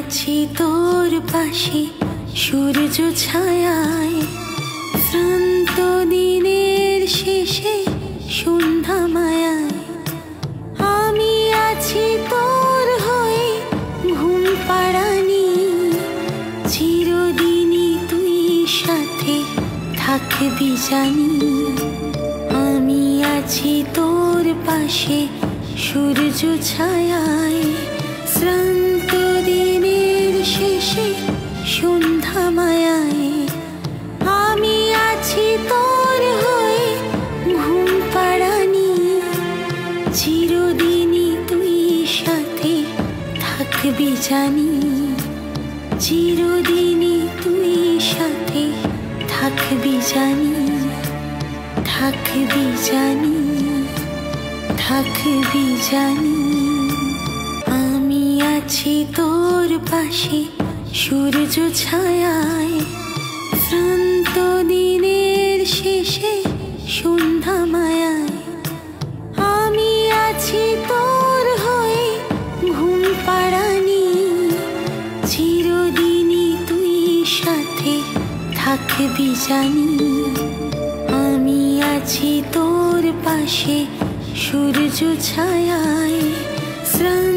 আছি তোর পাশে সূর্য ছায়ায়, শ্রান্ত দিনের শেষে সন্ধ্যা মায়ায়। আমি আছি তোর হয়ে ঘুম পাড়ানি, চিরদিনই তুই সাথে থাকবি জানি। আমি আছি তোর পাশে সূর্য ছায়ায়, শ্রান্ত দিনের শেষে সন্ধ্যা মায়ায়। আমি আছি তোর হয়ে ঘুম পাড়ানি, চিরদিনই তুই সাথে থাকবি জানি। চিরদিনই তুই সাথে থাকবি জানি, থাকবি জানি, থাকবি জানি। আমি আছি তোর পাশে সূর্য ছায়ায়, শ্রান্ত দিনের শেষে সন্ধ্যা মায়ায়। আমি আছি তোর হয়ে ঘুম পাড়ানি, চিরদিনই তুই সাথে থাকবি জানি। আমি আছি তোর পাশে সূর্য ছায়ায়, শ্রান্ত